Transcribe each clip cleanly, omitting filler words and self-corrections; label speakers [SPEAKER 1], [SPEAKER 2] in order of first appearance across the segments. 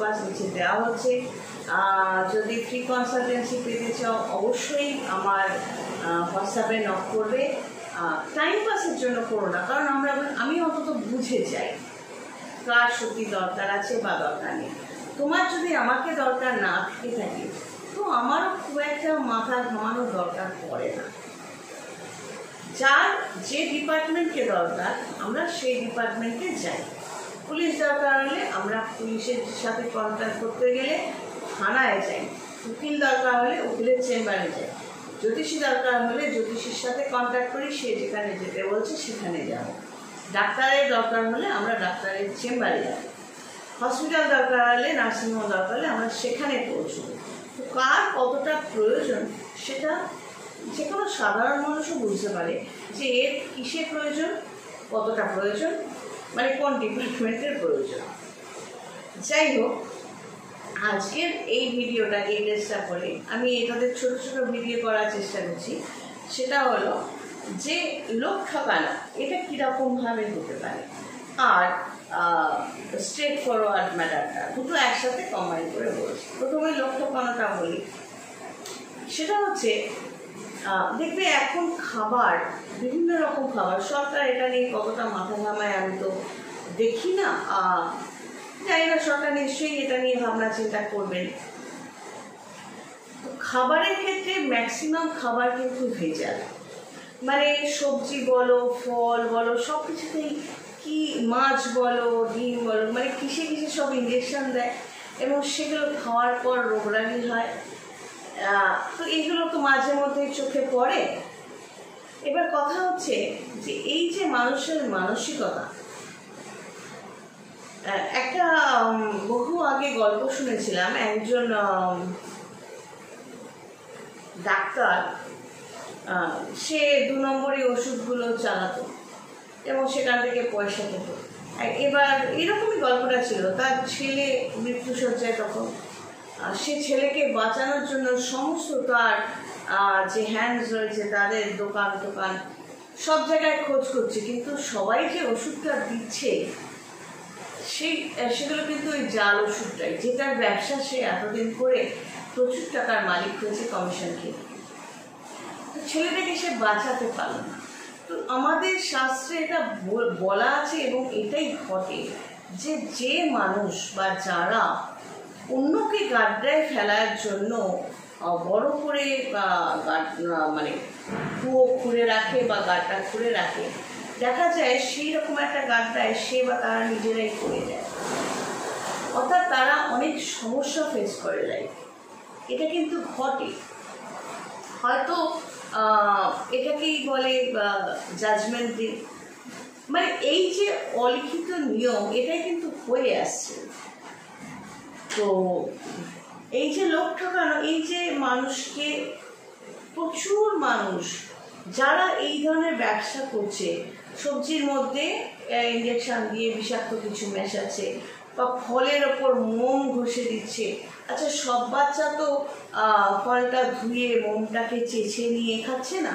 [SPEAKER 1] Bookmark নিচে দেওয়া হচ্ছে। যদি ফ্রি কনসালটেন্সি পেতে চাও অবশ্যই আমার হোয়াটসঅ্যাপে নক করবে। টাইম পাসের জন্য করো না, কারণ আমি অন্তত বুঝে যাই কার সত্যি দরকার আছে বা দরকার নেই। তোমার যদি আমাকে দরকার না থেকে থাকে তো আমারও খুব একটা মাথা ঘামানোর দরকার পড়ে না। যার যে ডিপার্টমেন্টকে দরকার আমরা সেই ডিপার্টমেন্টে যাই। পুলিশ দরকার হলে আমরা পুলিশের সাথে কন্ট্যাক্ট করতে গেলে থানায় যাই। উকিল দরকার হলে উকিলের চেম্বারে যাই। জ্যোতিষী দরকার হলে জ্যোতিষীর সাথে কন্ট্যাক্ট করি, সে যেখানে যেতে বলছে সেখানে যাব। ডাক্তারের দরকার হলে আমরা ডাক্তারের চেম্বারে যাব। হসপিটাল দরকার হলে, নার্সিংহোম দরকার হলে আমরা সেখানে পৌঁছব। তো কার কতটা প্রয়োজন সেটা যে কোনো সাধারণ মানুষও বুঝতে পারে যে এর কিসের প্রয়োজন, কতটা প্রয়োজন, মানে কোন ডিপার্টমেন্টের প্রয়োজন। যাই হোক, আজকের এই ভিডিওটাকে চেষ্টা করে আমি এটাতে ছোটো ছোটো ভিডিও করার চেষ্টা করছি। সেটা হলো যে লোক ঠকানো এটা কীরকমভাবে হতে পারে, আর স্ট্রেট ফরওয়ার্ড ম্যাটারটা দুটো একসাথে কম্বাইন করে বলছি। প্রথমে লোক ঠকানোটা বলি। সেটা হচ্ছে দেখবে এখন খাবার, বিভিন্ন রকম খাবার, সরকার এটা নিয়ে কতটা মাথা ঘামায় আমি তো দেখি না, জানি না, সরকার নিশ্চয়ই এটা নিয়ে ভাবনা চিন্তা করবেন। তো খাবারের ক্ষেত্রে ম্যাক্সিমাম খাবার কিন্তু ভেজাল, মানে সবজি বলো, ফল বলো, সব কিছুতেই কি মাছ বলো, ডিম বলো, মানে কিসে কিসে সব ইঞ্জেকশন দেয় এবং সেগুলো খাওয়ার পর রোগরাগী হয়। তো এইগুলো তো মাঝে মধ্যেই চোখে পড়ে। এবার কথা হচ্ছে যে এই যে মানুষের মানসিকতা, একটা বহু আগে গল্প শুনেছিলাম, একজন ডাক্তার সে 2 নম্বরি ওষুধগুলো চালাতো এবং সেখান থেকে পয়সা পেত। এবার এরকমই গল্পটা ছিল, তার ছেলে মৃত্যুশয্যায়, তখন সে ছেলেকে বাঁচানোর জন্য সমস্ত তার যে হ্যান্ডস রয়েছে তাদের দোকান সব জায়গায় খোঁজ করছে, কিন্তু সবাই যে ওষুধটা দিচ্ছে সেগুলো কিন্তু ওই জাল ওষুধটাই, যেটার ব্যবসা সে এতদিন করে প্রচুর টাকার মালিক হয়েছে কমিশন খেয়ে। তো ছেলেটাকে সে বাঁচাতে পারল না। তো আমাদের শাস্ত্রে এটা বলা আছে এবং এটাই ঘটে যে যে মানুষ বা যারা অন্যকে গাড্ডায় ফেলার জন্য বড় করে মানে কুয়ো খুঁড়ে রাখে বা গাড্ডা খুঁড়ে রাখে, দেখা যায় সেই রকম একটা গাড্ডায় সে বা তারা নিজেরাই পড়ে যায়, অর্থাৎ তারা অনেক সমস্যা ফেস করে যায়। এটা কিন্তু ঘটে, হয়তো এটাকেই বলে জাজমেন্ট ডে। মানে এই যে অলিখিত নিয়ম এটাই কিন্তু হয়ে আসছে। তো এই যে লোক ঠকানো, এই যে মানুষকে, প্রচুর মানুষ যারা এই ধরনের ব্যবসা করছে, সবজির মধ্যে ইঞ্জেকশন দিয়ে বিষাক্ত কিছু মেশাচ্ছে বা ফলের ওপর মোম ঘষে দিচ্ছে। আচ্ছা, সব বাচ্চা তো ফলটা ধুয়ে মোমটাকে চেঁচে নিয়ে খাচ্ছে না,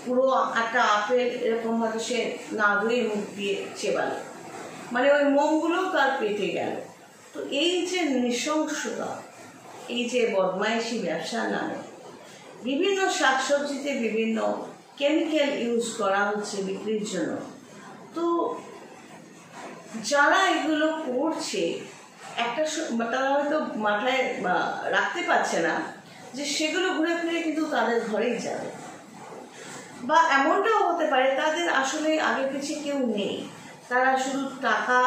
[SPEAKER 1] পুরো একটা আপেল এরকম হয়তো সে না ধুয়ে মুখ দিয়ে চেবাল, মানে ওই মোমগুলোও তার পেটে গেল। তো এই যে নৃশংসতা, এই যে বদমাইশি ব্যবসার নামে বিভিন্ন শাকসবজিতে বিভিন্ন কেমিক্যাল ইউজ করা হচ্ছে বিক্রির জন্য। তো যারা এগুলো করছে একটা তারা হয়তো মাথায় রাখতে পারছে না যে সেগুলো ঘুরে ফিরে কিন্তু তাদের ঘরেই যাবে, বা এমনটাও হতে পারে তাদের আসলে আগে পিছিয়ে কেউ নেই, তারা শুধু টাকা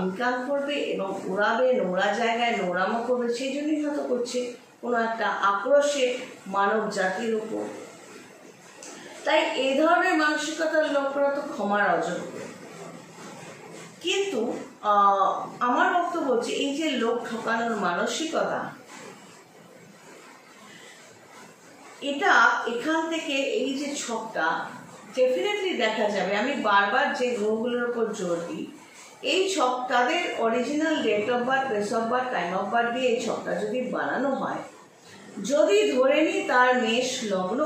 [SPEAKER 1] ইনকাম করবে এবং উড়াবে, নোংরা জায়গায় নোংরামো করবে, সেই জন্যই হয়তো করছে কোনো একটা আক্রোশে মানব জাতির উপর। তাই এই ধরনের মানসিকতার লোকরা তো ক্ষমার অযোগ্য। কিন্তু আমার বক্তব্য হচ্ছে এই যে লোক ঠকানোর মানসিকতা, এটা এখান থেকে এই যে ছকটা ডেফিনেটলি দেখা যাবে। আমি বারবার যে গ্রহগুলোর উপর জোর দিই, এই ছক তাদের original date of birth, place of birth, time of birth দিয়ে এই ছকটা যদি বানানো হয়, যদি ধরে নিই তার মেষ লগ্ন,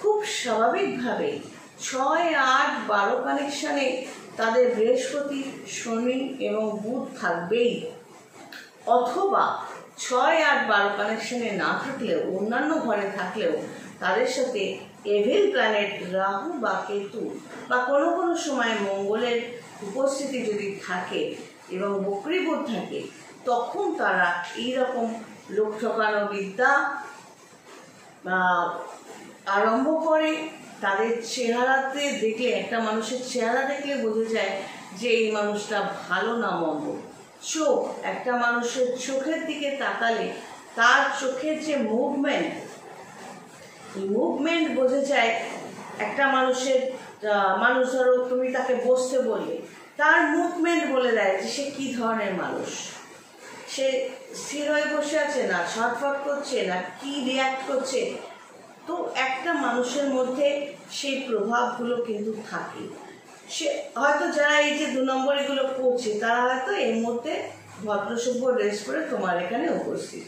[SPEAKER 1] খুব স্বাভাবিকভাবে 6, 8, 12 কানেকশানে তাদের বৃহস্পতি, শনি এবং বুধ থাকবেই। অথবা 6, 8, 12 কানেকশনে না থাকলেও অন্যান্য ঘরে থাকলেও তাদের সাথে এভিল প্ল্যানেট রাহু বা কেতু বা কোনো কোনো সময় মঙ্গলের উপস্থিতি যদি থাকে এবং বক্রীভূত থাকে, তখন তারা এইরকম লোক ঠকানো বিদ্যা আরম্ভ করে। তাদের চেহারাতে দেখলে, একটা মানুষের চেহারা দেখলে বোঝা যায় যে এই মানুষটা ভালো না মন্দ। চোখ, একটা মানুষের চোখের দিকে তাকালে তার চোখের যে মুভমেন্ট, এই মুভমেন্ট বোঝা যায় একটা মানুষের। মানুষ ধরো তুমি তাকে বসতে বললে, তার মুভমেন্ট বলে দেয় যে সে কী ধরনের মানুষ। সে স্থির হয়ে বসে আছে, না ছটফট করছে, না কি রিয়াক্ট করছে। তো একটা মানুষের মধ্যে সেই প্রভাবগুলো কিন্তু থাকে। সে হয়তো যারা এই যে 2 নম্বর এগুলো করছে, তারা হয়তো এর মধ্যে ভদ্রসভ্য ড্রেস করে তোমার এখানে উপস্থিত।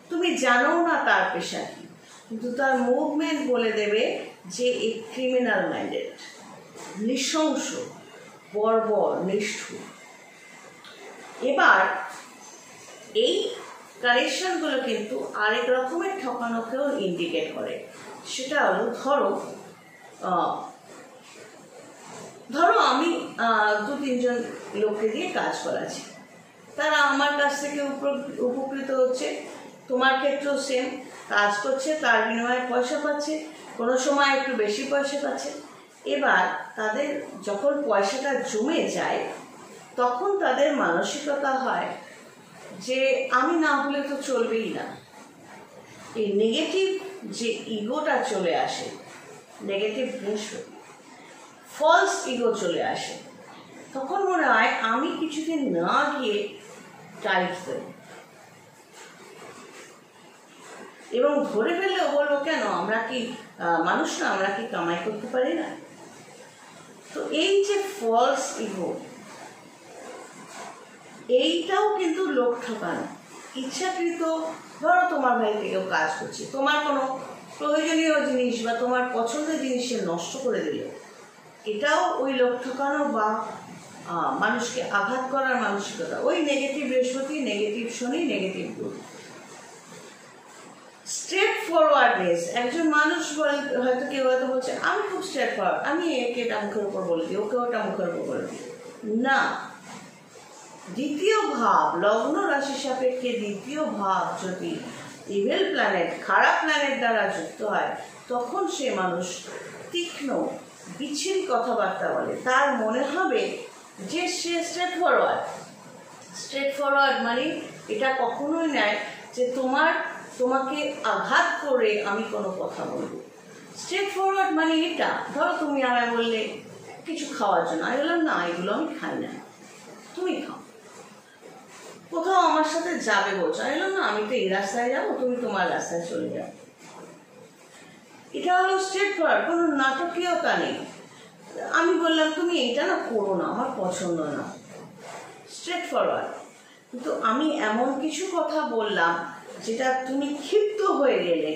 [SPEAKER 1] তুমি জানো না তার পেশা কি, কিন্তু তার মুভমেন্ট বলে দেবে যে এই ক্রিমিনাল মাইন্ডেড, নৃশংস, বর্বর, নিষ্ঠুর। এবার এই কারেকশনগুলো কিন্তু আরেক রকমের ঠকানোকেও ইন্ডিকেট করে। সেটা হলো, ধরো আমি 2-3 জন লোককে দিয়ে কাজ করাচ্ছি, তারা আমার কাছ থেকে উপকৃত হচ্ছে। তোমার ক্ষেত্রেও সেম, কাজ করছে, তার বিনিময়ে পয়সা পাচ্ছে, কোনো সময় একটু বেশি পয়সা পাচ্ছে। এবার তাদের যখন পয়সাটা জমে যায়, তখন তাদের মানসিকতা হয় যে আমি না হলে তো চলবেই না। এই নেগেটিভ যে ইগোটা চলে আসে, নেগেটিভ বৃহস্পতি, ফলস ইগো চলে আসে, তখন মনে হয় আমি কিছুদিন না গিয়ে টাইট দেব, এবং ধরে ফেললেও বলবো কেন, আমরা কি মানুষ না, আমরা কি কামাই করতে পারি না? তো এই যে ফলস ইগো, এইটাও কিন্তু লোক ঠকানো, ইচ্ছাকৃত। ধরো তোমার ভাই থেকেও কাজ করছে, তোমার কোনো প্রয়োজনীয় জিনিস বা তোমার পছন্দের জিনিস সে নষ্ট করে দিল, এটাও ওই লোক ঠকানো বা মানুষকে আঘাত করার মানসিকতা। ওই নেগেটিভ বৃহস্পতি, নেগেটিভ শনি, নেগেটিভ গুরু। স্ট্রেট ফরওয়ার্ডনেস, একজন মানুষ হয়তো কেউ হয়তো বলছে আমি খুব স্ট্রেট ফরওয়ার্ড, আমি একে এটা মুখের উপর বলে দিই, ওকে ওটা মুখের উপর বলে দিই। না, দ্বিতীয় ভাব, লগ্ন রাশি সাপেক্ষে দ্বিতীয় ভাব যদি ইভিল প্ল্যানেট, খারাপ প্ল্যানেট দ্বারা যুক্ত হয়, তখন সে মানুষ তীক্ষ্ণ, বিচ্ছিরি কথাবার্তা বলে। তার মনে হবে যে সে স্ট্রেট ফরওয়ার্ড। স্ট্রেট ফরওয়ার্ড মানে এটা কখনোই নয় যে তোমাকে আঘাত করে আমি কোনো কথা বলবো। স্ট্রেট ফরওয়ার্ড মানে এটা, ধরো তুমি আমায় বললে কিছু খাওয়ার জন্য, আমি বললাম না এগুলো আমি খাই না, তুমি খাও। কোথাও আমার সাথে যাবে বলছো, আমি বললাম না আমি তো এই রাস্তায় যাবো, তুমি তোমার রাস্তায় চলে যাও। এটা হলো স্ট্রেট ফরওয়ার্ড, কোনো নাটকীয়তা নেই। আমি বললাম তুমি এইটা না করো না, আমার পছন্দ না, স্ট্রেট ফরওয়ার্ড। কিন্তু আমি এমন কিছু কথা বললাম যেটা তুমি ক্ষিপ্ত হয়ে গেলে,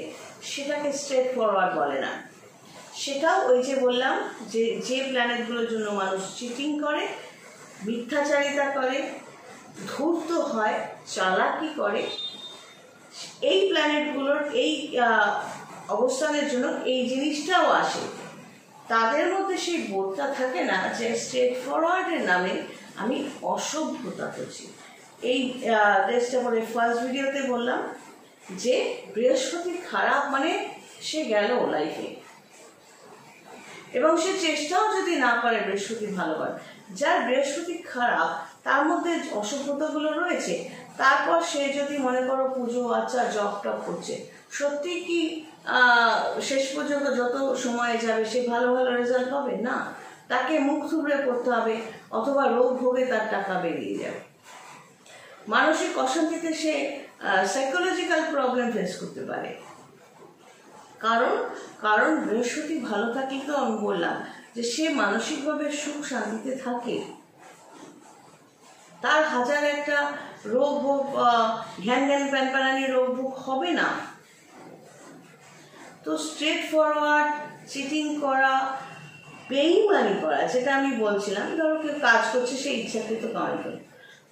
[SPEAKER 1] সেটাকে স্ট্রেট ফরওয়ার্ড বলে না। সেটাও ওই যে বললাম যে প্ল্যানেটগুলোর জন্য মানুষ চিটিং করে, মিথ্যাচারিতা করে, ধূর্ত হয়, চালাকি করে, এই প্ল্যানেটগুলোর এই অবস্থানের জন্য এই জিনিসটাও আসে। তাদের মধ্যে সেই বোধটা থাকে না যে স্ট্রেট ফরওয়ার্ডের নামে আমি অসভ্যতা করছি। এই ড্রেসটা পরে ফার্স্ট ভিডিওতে বললাম যে বৃহস্পতি খারাপ মানে সে গেল লাইফে, এবং সে চেষ্টাও যদি না করে বৃহস্পতি ভালো করে। যার বৃহস্পতি খারাপ তার মধ্যে অসভ্যতাগুলো রয়েছে, তারপর সে যদি মনে করো পুজো আচ্ছা জপ টপ করছে, সত্যি কি শেষ পর্যন্ত যত সময় যাবে সে ভালো ভালো রেজাল্ট পাবে না? তাকে মুখ থুবড়ে পড়তে হবে, অথবা রোগ ভোগে তার টাকা বেরিয়ে যাবে। মানসিক অশান্তিতে সে সাইকোলজিক্যাল প্রবলেম ফেস করতে পারে। কারণ বৃহস্পতি ভালো থাকলে তো আমি বললাম যে সে মানসিকভাবে সুখ শান্তিতে থাকে, তার হাজার একটা রোগ ভোগ, ঘ্যান ঘ্যান প্যানপ্যানানি রোগ ভোগ হবে না। তো স্ট্রেট ফরওয়ার্ড, চিটিং করা, বেইমানি করা, যেটা আমি বলছিলাম, ধরো কেউ কাজ করছে সে ইচ্ছাকৃত কামাই করে,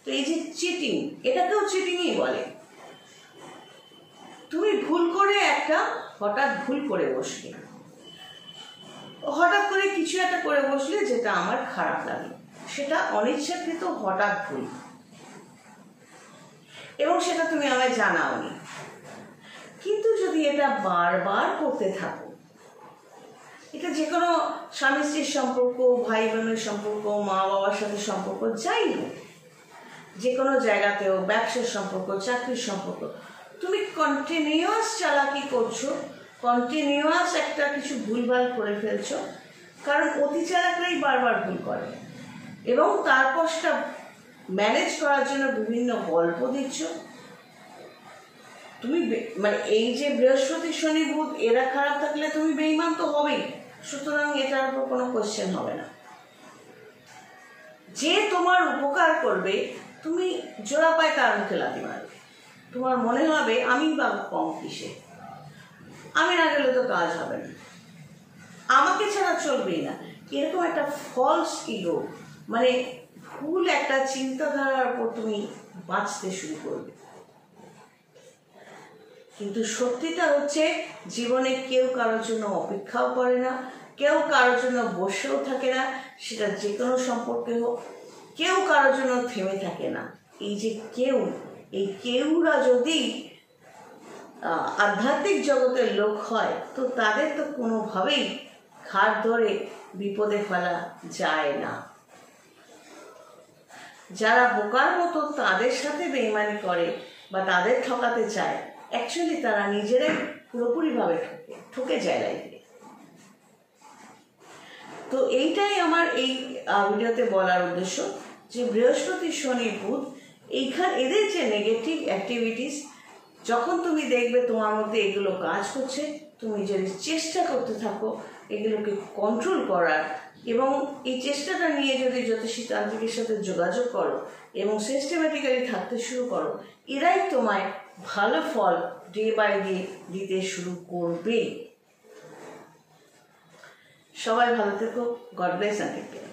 [SPEAKER 1] তো এই যে চিটিং, এটাকেও চিটিংই বলে। তুমি ভুল করে হঠাৎ ভুল করে বসলে, হঠাৎ করে কিছু একটা করে বসলে যেটা আমার খারাপ লাগলো, সেটা অনিচ্ছাকৃত হঠাৎ ভুল, এবং সেটা তুমি আমায় জানাওনি। কিন্তু যদি এটা বারবার করতে থাকো, এটা যে কোনো স্বামী স্ত্রীর সম্পর্ক, ভাই বোনের সম্পর্ক, মা বাবার সাথে সম্পর্ক, যাই হোক, যে কোনো জায়গাতেও, ব্যবসার সম্পর্ক, চাকরির সম্পর্ক, তুমি কন্টিনিউয়াস চালাকি করছো, কন্টিনিউয়াস একটা কিছু ভুলভাল করে ফেলছো, কারণ অতি চালাকরাই বারবার ভুল করে, এবং তারপর সেটা ম্যানেজ করার জন্য বিভিন্ন গল্প দিচ্ছ। তুমি মানে এই যে বৃহস্পতি শনি বুধ এরা খারাপ থাকলে তুমি বেঈমান তো হবেই, সুতরাং এটার উপর কোনো কোশ্চেন হবে না। যে তোমার উপকার করবে তুমি জোড়া পায় তার মুখে লাথি মারবে, তোমার মনে হবে আমি বা কম কিসে, আমি না গেলে তো কাজ হবে না, আমাকে ছাড়া চলবেই না, এরকম একটা ফলস ইগো, মানে ভুল একটা চিন্তাধারার উপর তুমি বাঁচতে শুরু করবে। কিন্তু সত্যিটা হচ্ছে জীবনে কেউ কারোর জন্য অপেক্ষাও করে না, কেউ কারোর জন্য বসেও থাকে না, সেটা যে কোনো সম্পর্কে হোক, কেউ কারোর জন্য থেমে থাকে না। এই যে এই কেউরা যদি আধ্যাত্মিক জগতের লোক হয়, তো তাদের তো কোনোভাবেই ঘাট ধরে বিপদে ফেলা যায় না। যারা বোকার মতো তাদের সাথে বেইমানি করে বা তাদের ঠকাতে চায়, অ্যাকচুয়ালি তারা নিজেরাই পুরোপুরিভাবে ঠকে যায় লাইফে। তো এইটাই আমার এই ভিডিওতে বলার উদ্দেশ্য, যে বৃহস্পতি শনি বুধ এদের যে নেগেটিভ অ্যাক্টিভিটিস, যখন তুমি দেখবে তোমার মধ্যে এগুলো কাজ করছে, তুমি যদি চেষ্টা করতে থাকো এগুলোকে কন্ট্রোল করার, এবং এই চেষ্টাটা নিয়ে যদি জ্যোতিষী তান্ত্রিকের সাথে যোগাযোগ করো এবং সিস্টেমেটিক্যালি থাকতে শুরু করো, এরাই তোমায় ভালো ফল ডে বাই ডে দিতে শুরু করবে। সবাই ভালো থেকো। God bless and take care.